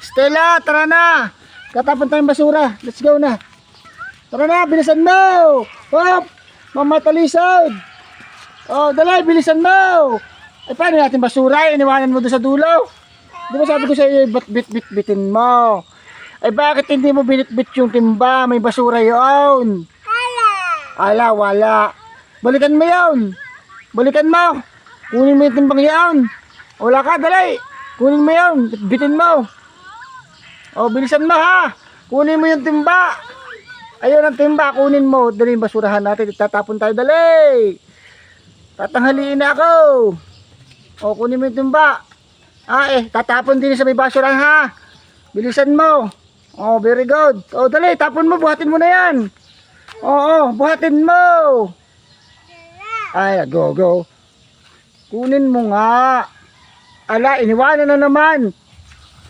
Stella, tara na. Tatapon tayong basura. Let's go na. Tara na, bilisan mo. Hop, mamatalisod. Oh, dali, bilisan mo. Eh, paano natin basura? Iniwanan mo doon sa dulo. Di ba sabi ko sa iyo, bit-bit-bitin mo. Eh, bakit hindi mo binit-bit yung timba? May basura yun. Ala, wala. Balikan mo yun. Balikan mo. Kunin mo yung timbang yun. Wala ka, dali. Kunin mo yun. Bitin mo. O, bilisan mo ha. Kunin mo yung timba. Ayun ang timba. Kunin mo. Dali yung basurahan natin. Tatapon tayo, dali. Tatanghaliin na ako. O, kunin mo yung timba. Tatapon din sa may basurahan ha. Bilisan mo. O, very good. O, dali. Tapon mo. Buhatin mo na yan. Oo, buhatin mo. Ay, go. Kunin mo nga. Ala, iniwanan na naman.